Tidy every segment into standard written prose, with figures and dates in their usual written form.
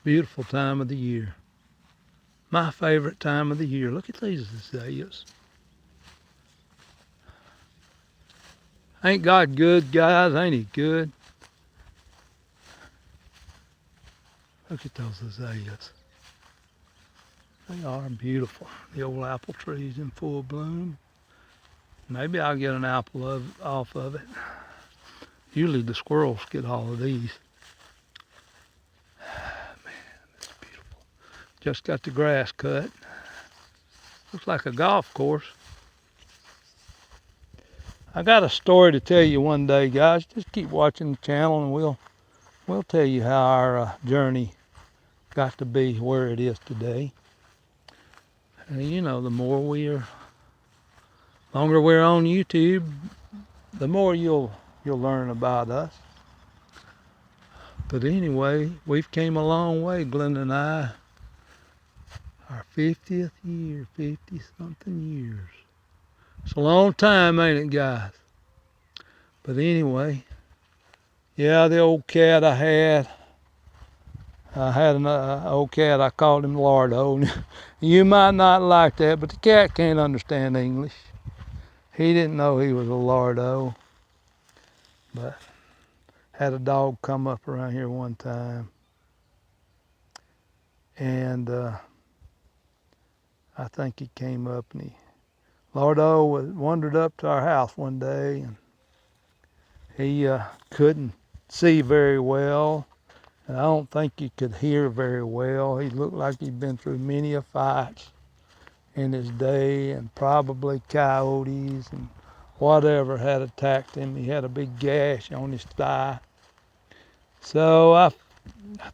Beautiful time of the year. My favorite time of the year. Look at these azaleas. Ain't God good, guys? Ain't he good? Look at those azaleas. They are beautiful. The old apple tree's in full bloom. Maybe I'll get an apple off of it. Usually the squirrels get all of these. Man, it's beautiful. Just got the grass cut. Looks like a golf course. I got a story to tell you one day, guys. Just keep watching the channel and we'll tell you how our journey got to be where it is today. And you know, the longer we're on YouTube, the more you'll learn about us. But anyway, we've came a long way, Glenda and I. Our 50th year, 50-something years. It's a long time, ain't it, guys? But anyway, yeah, the old cat I had an old cat, I called him Lardo. You might not like that, but the cat can't understand English. He didn't know he was a Lardo. But had a dog come up around here one time. And I think he came up and Lardo wandered up to our house one day and he couldn't see very well. And I don't think he could hear very well. He looked like he'd been through many a fights in his day, and probably coyotes and whatever had attacked him. He had a big gash on his thigh. So I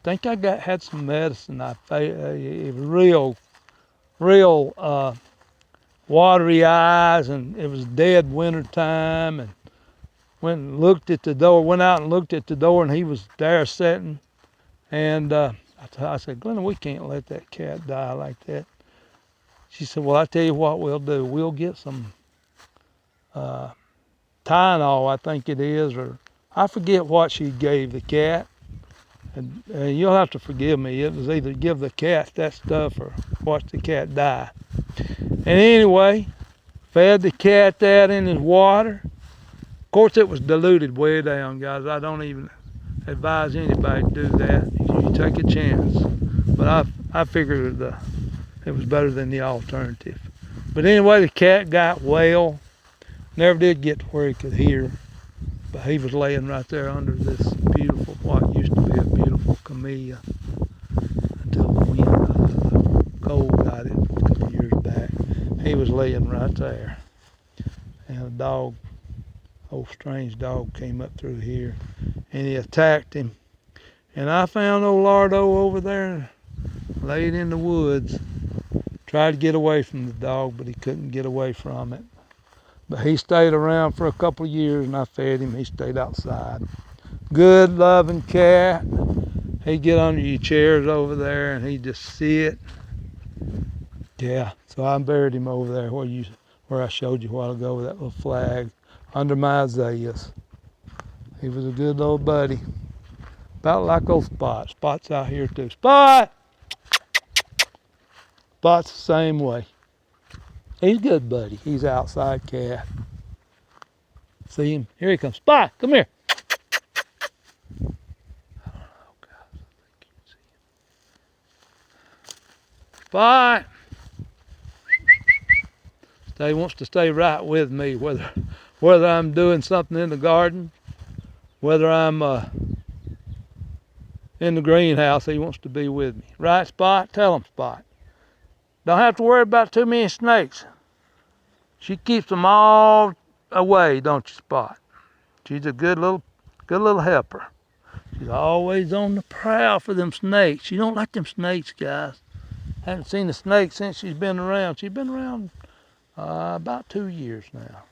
think I had some medicine. It was real watery eyes, and it was dead winter time. And went and looked at the door. Went out and looked at the door, and he was there sitting. And I said, Glenda, we can't let that cat die like that. She said, well, I tell you what we'll do. We'll get some Tylenol, I think it is, or I forget what she gave the cat. And you'll have to forgive me. It was either give the cat that stuff or watch the cat die. And anyway, fed the cat that in his water. Of course, it was diluted way down, guys. I don't even advise anybody to do that. You take a chance. But I figured it was better than the alternative. But anyway, the cat got well. Never did get to where he could hear. But he was laying right there under this beautiful, what used to be a beautiful camellia until the cold got it a couple of years back. He was laying right there. And a dog, old strange dog, came up through here and he attacked him. And I found old Lardo over there laid in the woods. Tried to get away from the dog, but he couldn't get away from it. But he stayed around for a couple of years and I fed him. He stayed outside. Good, loving cat. He'd get under your chairs over there and he'd just sit. Yeah, so I buried him over there where I showed you a while ago with that little flag under my azaleas. He was a good little buddy. About like old Spot. Spot's out here too. Spot! Spot's the same way. He's a good buddy. He's an outside cat. See him? Here he comes. Spot, come here. I don't know, guys. I think you can see him. Spot! He wants to stay right with me, whether I'm doing something in the garden, whether I'm in the greenhouse, he wants to be with me. Right, Spot? Tell him, Spot. Don't have to worry about too many snakes. She keeps them all away, don't you, Spot? She's a good little helper. She's always on the prowl for them snakes. She don't like them snakes, guys. Haven't seen a snake since she's been around. She's been around about 2 years now.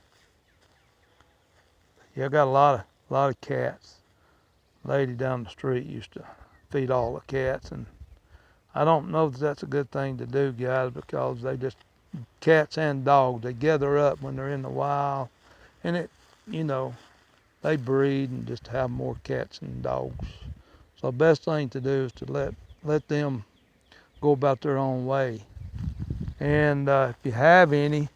Yeah, I got a lot of cats. Lady down the street used to feed all the cats, and I don't know that that's a good thing to do, guys, because cats and dogs, they gather up when they're in the wild, and they breed and just have more cats and dogs. So the best thing to do is to let let them go about their own way. And if you have any,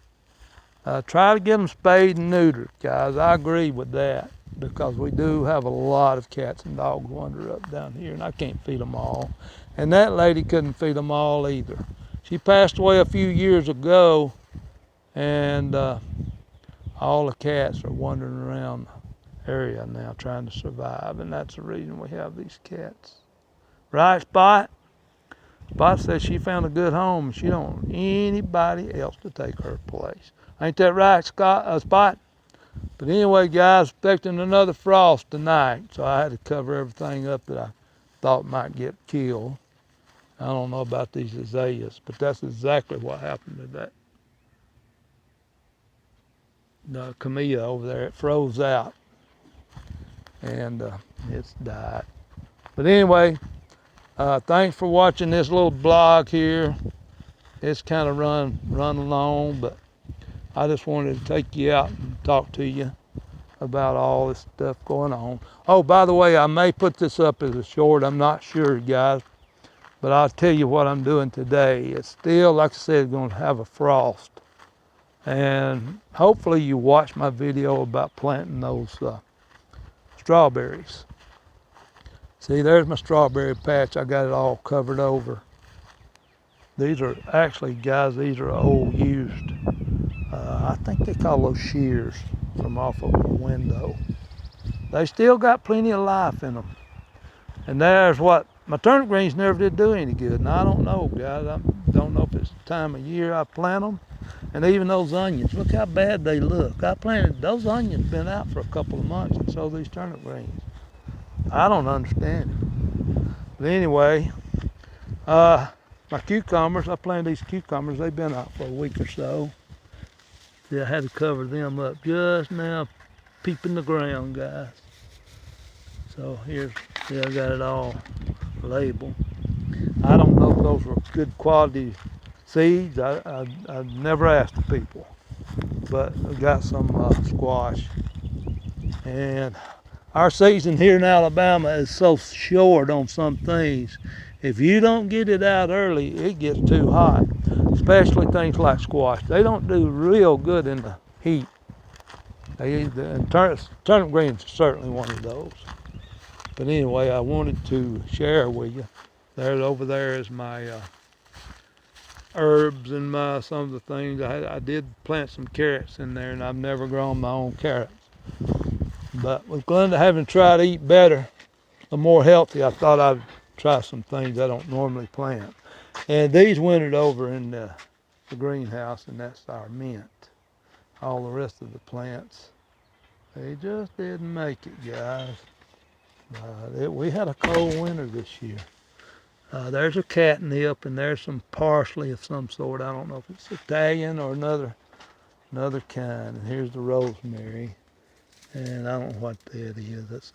try to get them spayed and neutered, guys. I agree with that, because we do have a lot of cats and dogs wander up down here, and I can't feed them all. And that lady couldn't feed them all either. She passed away a few years ago, and all the cats are wandering around the area now trying to survive, and that's the reason we have these cats. Right, Spot? Spot says she found a good home and she don't want anybody else to take her place. Ain't that right, Spot? But anyway, guys, expecting another frost tonight, so I had to cover everything up that I thought might get killed. I don't know about these azaleas, but that's exactly what happened to that. The camellia over there, it froze out, and it's died. But anyway, thanks for watching this little blog here. It's kind of run along, but I just wanted to take you out and talk to you about all this stuff going on. Oh, by the way, I may put this up as a short. I'm not sure, guys, but I'll tell you what I'm doing today. It's still, like I said, going to have a frost. And hopefully you watch my video about planting those strawberries. See, there's my strawberry patch. I got it all covered over. These are actually, guys, these are old used. I think they call those shears from off of a window. They still got plenty of life in them. And there's what, my turnip greens never did do any good. And I don't know, guys. I don't know if it's the time of year I plant them. And even those onions, look how bad they look. I planted, those onions been out for a couple of months, and so these turnip greens. I don't understand it. But anyway, my cucumbers, I planted these cucumbers, they've been out for a week or so. See, I had to cover them up just now, peeping the ground, guys. So here's, see, I got it all labeled. I don't know if those were good quality seeds. I've never asked the people, but I got some squash. And our season here in Alabama is so short on some things. If you don't get it out early, it gets too hot, especially things like squash. They don't do real good in the heat. And turnip greens are certainly one of those. But anyway, I wanted to share with you. Over there is my herbs and some of the things. I did plant some carrots in there, and I've never grown my own carrots. But with Glenda having tried to eat better, a more healthy, I thought I'd try some things I don't normally plant. And these wintered over in the greenhouse, and that's our mint. All the rest of the plants, they just didn't make it, guys. We had a cold winter this year. There's a catnip, and there's some parsley of some sort. I don't know if it's Italian or another kind. And here's the rosemary, and I don't know what that is.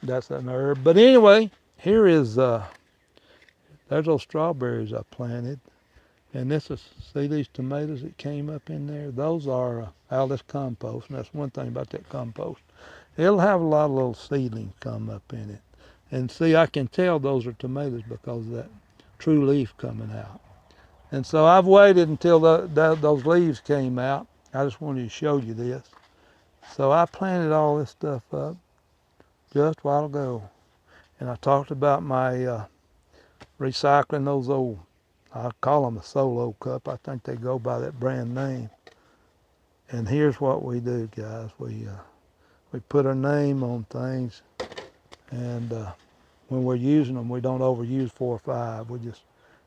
That's an herb. But anyway, here is there's those strawberries I planted, and this is, see these tomatoes that came up in there. Those are out of this compost, and that's one thing about that compost. It'll have a lot of little seedlings come up in it. And see, I can tell those are tomatoes because of that true leaf coming out. And so I've waited until those leaves came out. I just wanted to show you this. So I planted all this stuff up just a while ago. And I talked about my recycling those old, I call them a solo cup. I think they go by that brand name. And here's what we do, guys. We put our name on things, and when we're using them, we don't overuse 4 or 5. We just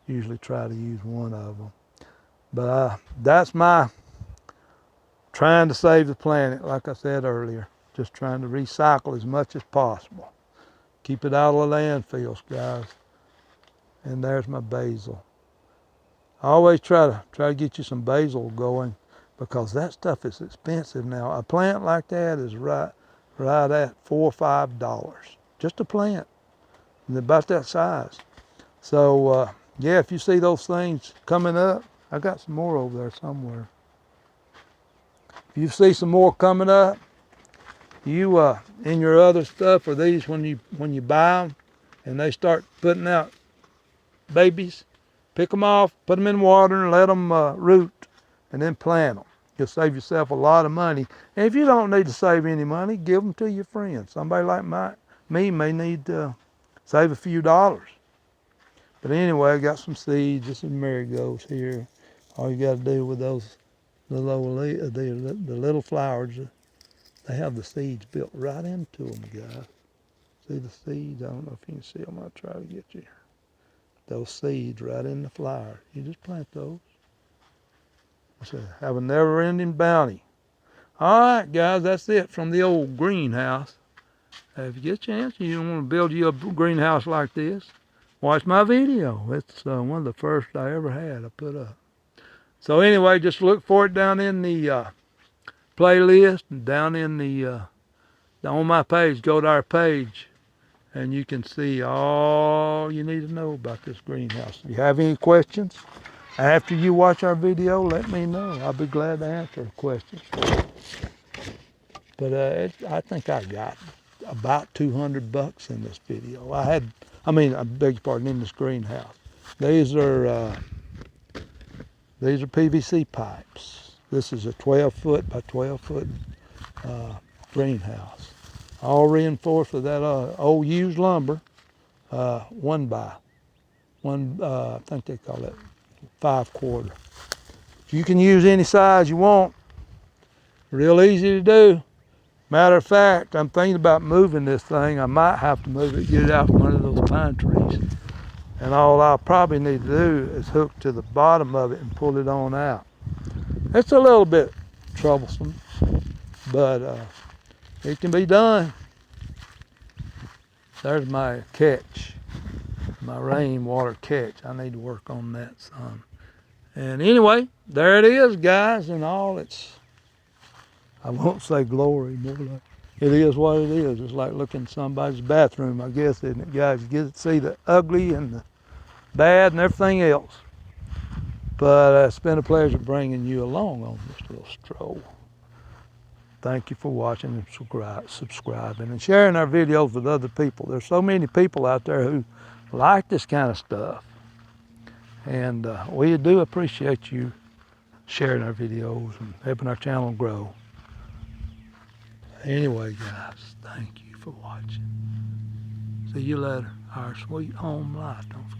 usually try to use one of them. But that's my trying to save the planet, like I said earlier. Just trying to recycle as much as possible. Keep it out of the landfills, guys. And there's my basil. I always try to get you some basil going, because that stuff is expensive now. A plant like that is right at $4 or $5, just a plant, and about that size. So yeah, if you see those things coming up, I got some more over there somewhere. If you see some more coming up, you in your other stuff, or these when you buy them, and they start putting out babies, pick them off, put them in water, and let them root, and then plant them. You'll save yourself a lot of money. And if you don't need to save any money, give them to your friends. Somebody like me may need to save a few dollars. But anyway, I got some seeds. This is marigolds here. All you got to do with those the little flowers, they have the seeds built right into them, guys. See the seeds? I don't know if you can see them. I'll try to get you. Those seeds right in the flower. You just plant those. So have a never-ending bounty. All right, guys, that's it from the old greenhouse. If you get a chance, you want to build you a greenhouse like this, watch my video. It's one of the first I ever had I put up. So anyway, just look for it down in the playlist, and down in the on my page. Go to our page, and you can see all you need to know about this greenhouse. If you have any questions after you watch our video, let me know. I'll be glad to answer questions. But I think I got about $200 in this video. I beg your pardon, in this greenhouse. These are PVC pipes. This is a 12-foot by 12-foot greenhouse, all reinforced with that old used lumber, 1 by 1. I think they call it 5/4. You can use any size you want. Real easy to do. Matter of fact, I'm thinking about moving this thing. I might have to move it, get it out from under those pine trees. And all I'll probably need to do is hook to the bottom of it and pull it on out. It's a little bit troublesome, but it can be done. There's my catch, my rainwater catch. I need to work on that some. And anyway, there it is, guys, and all its, I won't say glory, more like it is what it is. It's like looking at somebody's bathroom, I guess, isn't it, guys? You get to see the ugly and the bad and everything else. But it's been a pleasure bringing you along on this little stroll. Thank you for watching and subscribing and sharing our videos with other people. There's so many people out there who like this kind of stuff. And we do appreciate you sharing our videos and helping our channel grow. Anyway, guys, thank you for watching. See you later. Our sweet home life. Don't forget.